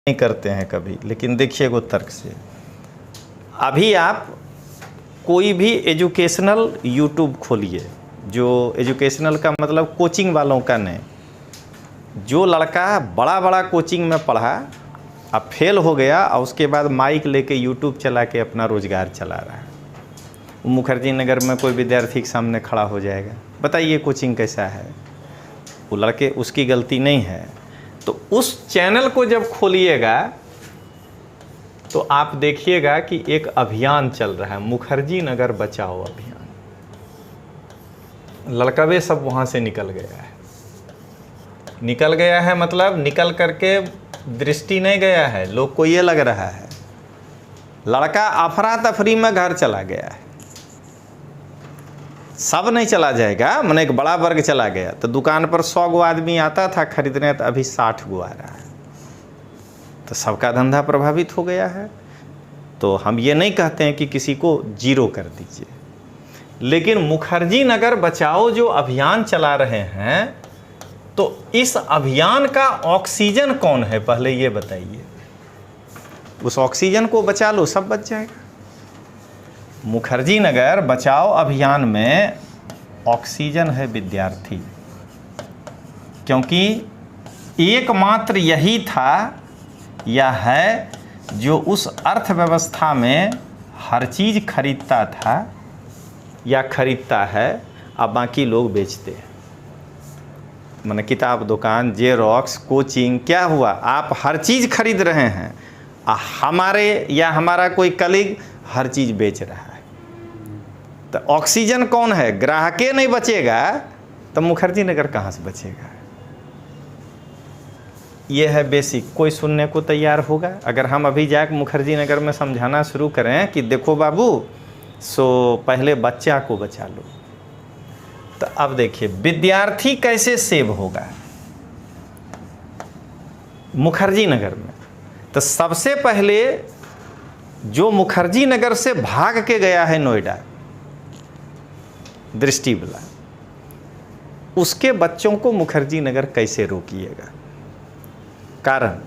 नहीं करते हैं कभी, लेकिन देखिए वो तर्क से। अभी आप कोई भी एजुकेशनल यूट्यूब खोलिए, जो एजुकेशनल का मतलब कोचिंग वालों का नहीं, जो लड़का बड़ा बड़ा कोचिंग में पढ़ा अब फेल हो गया और उसके बाद माइक लेके यूट्यूब चला के अपना रोज़गार चला रहा है, वो मुखर्जी नगर में कोई विद्यार्थी के सामने खड़ा हो जाएगा। बताइए कोचिंग कैसा है? वो लड़के उसकी गलती नहीं है। तो उस चैनल को जब खोलिएगा तो आप देखिएगा कि एक अभियान चल रहा है, मुखर्जी नगर बचाओ अभियान। लड़कवे सब वहाँ से निकल गया है। निकल गया है मतलब निकल करके दृष्टि नहीं गया है। लोग को ये लग रहा है लड़का अफरा तफरी में घर चला गया है। सब नहीं चला जाएगा, मैंने एक बड़ा वर्ग चला गया। तो दुकान पर 100 गो आदमी आता था खरीदने, तो अभी 60 गो आ रहा है। तो सबका धंधा प्रभावित हो गया है। तो हम ये नहीं कहते हैं कि किसी को जीरो कर दीजिए, लेकिन मुखर्जी नगर बचाओ जो अभियान चला रहे हैं, तो इस अभियान का ऑक्सीजन कौन है पहले ये बताइए। उस ऑक्सीजन को बचा लो, सब बच जाएगा। मुखर्जी नगर बचाओ अभियान में ऑक्सीजन है विद्यार्थी, क्योंकि एकमात्र यही था या है जो उस अर्थव्यवस्था में हर चीज़ खरीदता था या खरीदता है, अब बाकी लोग बेचते हैं। माने किताब दुकान, जेरोक्स, कोचिंग, क्या हुआ? आप हर चीज़ खरीद रहे हैं, हमारे या हमारा कोई कलीग हर चीज़ बेच रहा है। तो ऑक्सीजन कौन है? ग्राहके नहीं बचेगा तो मुखर्जी नगर कहाँ से बचेगा? ये है बेसिक। कोई सुनने को तैयार होगा? अगर हम अभी जाकर मुखर्जी नगर में समझाना शुरू करें कि देखो बाबू, सो पहले बच्चा को बचा लो, तो अब देखिए विद्यार्थी कैसे सेव होगा मुखर्जी नगर में। तो सबसे पहले जो मुखर्जी नगर से भाग के गया है नोएडा, दृष्टि वाला, उसके बच्चों को मुखर्जी नगर कैसे रोकिएगा? कारण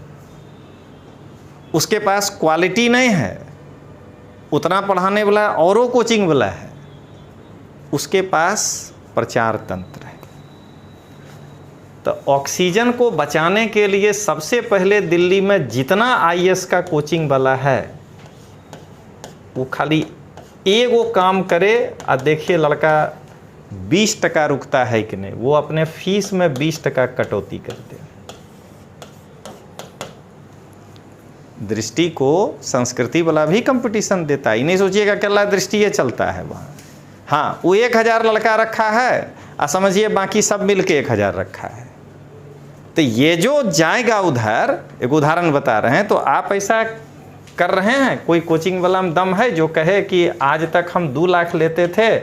उसके पास क्वालिटी नहीं है, उतना पढ़ाने वाला औरों कोचिंग वाला है, उसके पास प्रचार तंत्र है। तो ऑक्सीजन को बचाने के लिए सबसे पहले दिल्ली में जितना आईएएस का कोचिंग वाला है, वो खाली एगो काम करे और देखिए लड़का 20% रुकता है कि नहीं। वो अपने फीस में 20% कटौती कर दे। दृष्टि को संस्कृति वाला भी कंपटीशन देता है। नहीं सोचिएगा अकेला दृष्टि ये चलता है वहाँ। हाँ, वो 1000 लड़का रखा है और समझिए बाकी सब मिलके 1000 रखा है। तो ये जो जाएगा उधर, एक उदाहरण बता रहे हैं, तो आप ऐसा कर रहे हैं? कोई कोचिंग वाला में दम है जो कहे कि आज तक हम 2 लाख लेते थे,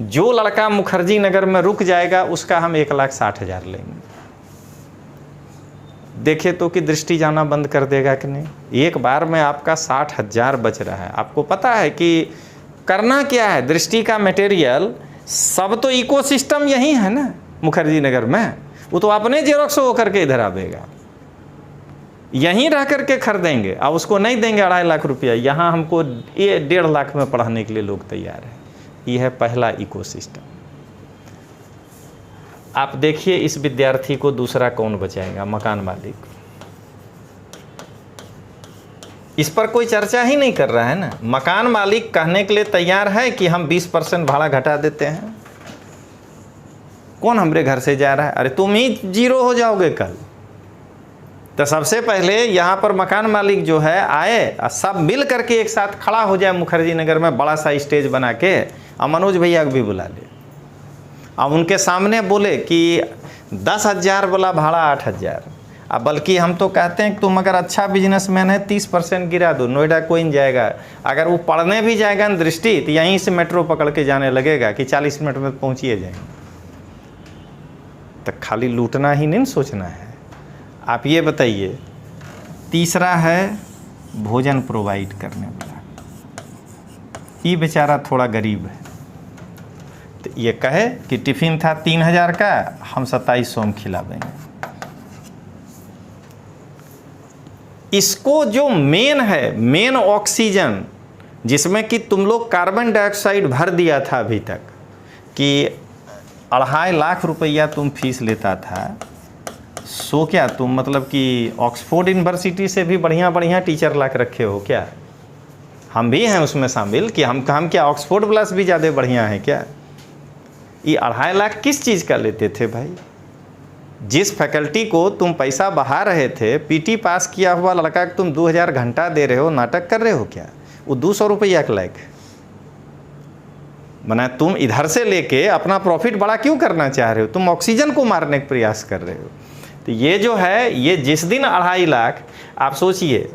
जो लड़का मुखर्जी नगर में रुक जाएगा उसका हम 1,60,000 लेंगे? देखे तो कि दृष्टि जाना बंद कर देगा कि नहीं? एक बार में आपका 60,000 बच रहा है। आपको पता है कि करना क्या है? दृष्टि का मटेरियल सब तो इकोसिस्टम यही है ना मुखर्जी नगर में। वो तो अपने जेरोक्स होकर के इधर आवेगा, यहीं रह करके खरीदेंगे और उसको नहीं देंगे 2.5 लाख रुपया। यहाँ हमको ये 1.5 लाख में पढ़ाने के लिए लोग तैयार हैं। ये है पहला इकोसिस्टम। आप देखिए इस विद्यार्थी को दूसरा कौन बचाएगा? मकान मालिक। इस पर कोई चर्चा ही नहीं कर रहा है ना। मकान मालिक कहने के लिए तैयार है कि हम 20% भाड़ा घटा देते हैं। कौन हमरे घर से जा रहा है? अरे तुम ही जीरो हो जाओगे कल। तो सबसे पहले यहाँ पर मकान मालिक जो है आए और सब मिल करके एक साथ खड़ा हो जाए मुखर्जी नगर में, बड़ा सा स्टेज बना के, और मनोज भैया को भी बुला ले और उनके सामने बोले कि 10,000 वाला भाड़ा 8,000। अब बल्कि हम तो कहते हैं कि तुम अगर अच्छा बिजनेसमैन है 30% गिरा दो, नोएडा कोई नहीं जाएगा। अगर वो पढ़ने भी जाएगा ना दृष्टि, तो यहीं से मेट्रो पकड़ के जाने लगेगा कि 40 मिनट में पहुँचिए जाएंगे। तो खाली लूटना ही नहीं सोचना है। आप ये बताइए। तीसरा है भोजन प्रोवाइड करने वाला। ये बेचारा थोड़ा गरीब है, तो ये कहे कि टिफ़िन था 3,000 का, हम 2700 में खिला देंगे। इसको जो मेन ऑक्सीजन, जिसमें कि तुम लोग कार्बन डाइऑक्साइड भर दिया था अभी तक कि 2.5 लाख रुपया तुम फीस लेता था, सो क्या तुम मतलब कि ऑक्सफोर्ड यूनिवर्सिटी से भी बढ़िया टीचर ला के रखे हो क्या? हम भी हैं उसमें शामिल कि हम क्या ऑक्सफोर्ड प्लस भी ज़्यादा बढ़िया है क्या? ये 2.5 लाख किस चीज़ का लेते थे भाई? जिस फैकल्टी को तुम पैसा बहा रहे थे, पीटी पास किया हुआ लड़का को तुम 2000 घंटा दे रहे हो, नाटक कर रहे हो क्या? वो 200 रुपया के लायक मना तुम इधर से लेके अपना प्रॉफिट बड़ा क्यों करना चाह रहे हो? तुम ऑक्सीजन को मारने का प्रयास कर रहे हो। तो ये जो है, ये जिस दिन 2.5 लाख, आप सोचिए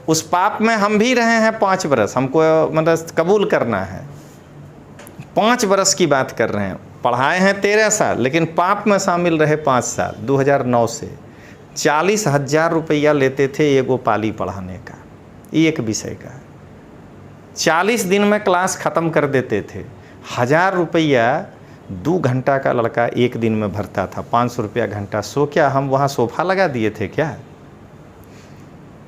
उस पाप में हम भी रहे हैं 5 बरस, हमको मतलब कबूल करना है। 5 बरस की बात कर रहे हैं, पढ़ाए हैं 13 साल, लेकिन पाप में शामिल रहे 5 साल। 2009 से 40,000 रुपया लेते थे एगो पाली पढ़ाने का, एक विषय का। 40 दिन में क्लास ख़त्म कर देते थे। 1000 रुपया 2 घंटा का लड़का एक दिन में भरता था, 500 रुपया घंटा। सो क्या हम वहाँ सोफ़ा लगा दिए थे क्या?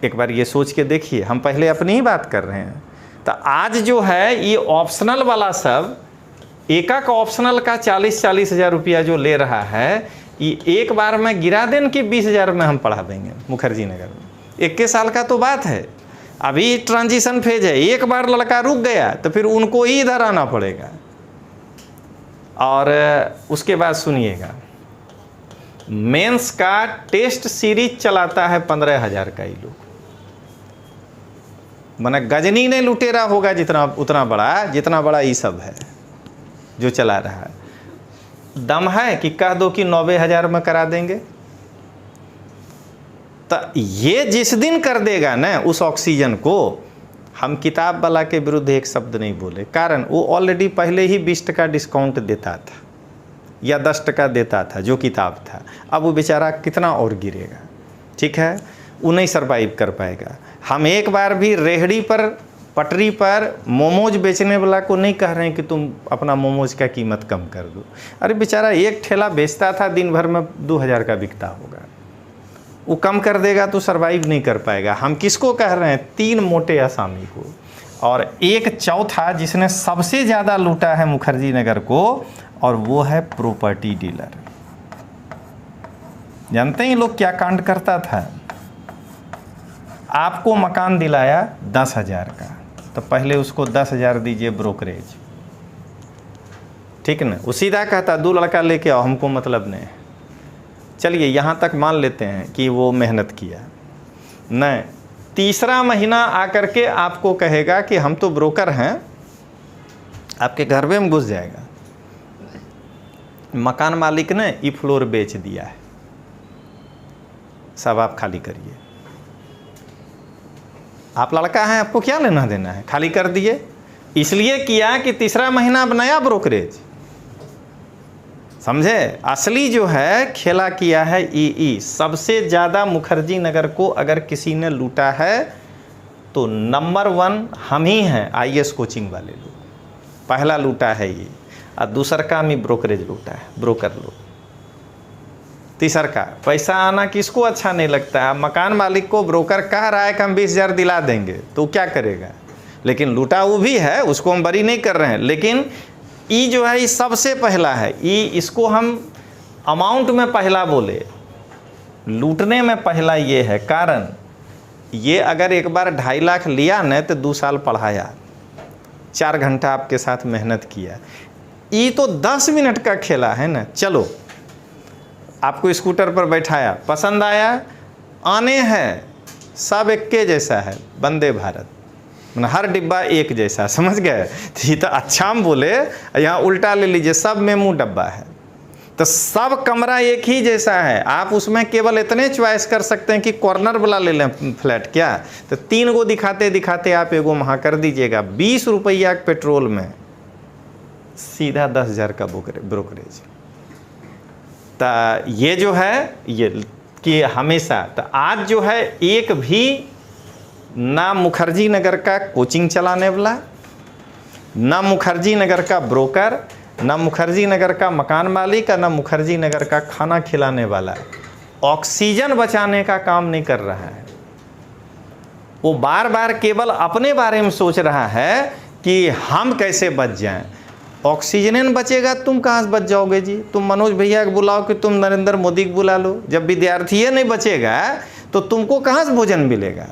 एक बार ये सोच के देखिए, हम पहले अपनी ही बात कर रहे हैं। तो आज जो है ये ऑप्शनल वाला सब, एक ऑप्शनल का 40-40 हज़ार रुपया जो ले रहा है, ये एक बार में गिरा दें कि 20,000 में हम पढ़ा देंगे मुखर्जी नगर में। 21 साल का तो बात है, अभी ट्रांजिशन फेज है। एक बार लड़का रुक गया तो फिर उनको ही इधर आना पड़ेगा। और उसके बाद सुनिएगा, मेंस का टेस्ट सीरीज चलाता है 15,000 का। ये लोग माना गजनी ने लुटेरा होगा उतना बड़ा ये सब है जो चला रहा है। दम है कि कह दो कि 90,000 में करा देंगे। तो ये जिस दिन कर देगा ना उस ऑक्सीजन को, हम किताब वाला के विरुद्ध एक शब्द नहीं बोले, कारण वो ऑलरेडी पहले ही 20% डिस्काउंट देता था या 10% देता था जो किताब था। अब वो बेचारा कितना और गिरेगा, ठीक है, वो नहीं सर्वाइव कर पाएगा। हम एक बार भी रेहड़ी पर, पटरी पर मोमोज बेचने वाला को नहीं कह रहे हैं कि तुम अपना मोमोज का कीमत कम कर दो। अरे बेचारा एक ठेला बेचता था, दिन भर में 2000 का बिकता होगा, वो कम कर देगा तो सर्वाइव नहीं कर पाएगा। हम किसको कह रहे हैं? 3 मोटे आसामी को, और एक चौथा जिसने सबसे ज़्यादा लूटा है मुखर्जी नगर को, और वो है प्रॉपर्टी डीलर। जानते हैं ये लोग क्या कांड करता था? आपको मकान दिलाया 10,000 का, तो पहले उसको 10,000 दीजिए ब्रोकरेज, ठीक ना? वो सीधा कहता 2 लड़का लेके आओ, हमको मतलब नहीं। चलिए यहाँ तक मान लेते हैं कि वो मेहनत किया, नहीं, तीसरा महीना आकर के आपको कहेगा कि हम तो ब्रोकर हैं, आपके घर में घुस जाएगा। मकान मालिक ने ये फ्लोर बेच दिया है, सब आप खाली करिए। आप लड़का हैं, आपको क्या लेना देना है, खाली कर दिए। इसलिए किया कि तीसरा महीना अब नया ब्रोकरेज, समझे? असली जो है खेला किया है ई। सबसे ज़्यादा मुखर्जी नगर को अगर किसी ने लूटा है तो नंबर 1 हम ही हैं, IAS कोचिंग वाले लोग। पहला लूटा है ये, और दूसर का हम ही ब्रोकरेज लूटा है, ब्रोकर लोग। तीसर का पैसा आना किसको अच्छा नहीं लगता है? मकान मालिक को ब्रोकर कह रहा है कि हम 20,000 दिला देंगे, तो क्या करेगा? लेकिन लूटा वो भी है, उसको हम बरी नहीं कर रहे हैं। लेकिन ई जो है ये सबसे पहला है, इसको हम अमाउंट में पहला बोले, लूटने में पहला ये है। कारण ये अगर एक बार 2.5 लाख लिया न तो 2 साल पढ़ाया, 4 घंटा आपके साथ मेहनत किया। ये तो 10 मिनट का खेला है ना। चलो आपको स्कूटर पर बैठाया, पसंद आया, आने हैं सब एक के जैसा है, वंदे भारत, हर डिब्बा एक जैसा, समझ गए? तो ये तो अच्छा हम बोले, यहाँ उल्टा ले लीजिए, सब मेमू डब्बा है, तो सब कमरा एक ही जैसा है। आप उसमें केवल इतने चॉइस कर सकते हैं कि कॉर्नर वाला ले लें फ्लैट, क्या? तो 3 गो दिखाते दिखाते आप एगो वहाँ कर दीजिएगा। 20 रुपया पेट्रोल में सीधा 10,000 का ब्रोकरेज। तो ये जो है ये कि हमेशा, तो आज जो है एक भी ना मुखर्जी नगर का कोचिंग चलाने वाला, ना मुखर्जी नगर का ब्रोकर, ना मुखर्जी नगर का मकान मालिक, ना मुखर्जी नगर का खाना खिलाने वाला ऑक्सीजन बचाने का काम नहीं कर रहा है। वो बार बार केवल अपने बारे में सोच रहा है कि हम कैसे बच जाएं। ऑक्सीजन बचेगा, तुम कहाँ से बच जाओगे जी? तुम मनोज भैया को बुलाओ कि तुम नरेंद्र मोदी को बुला लो। जब विद्यार्थी नहीं बचेगा तो तुमको कहाँ से भोजन मिलेगा?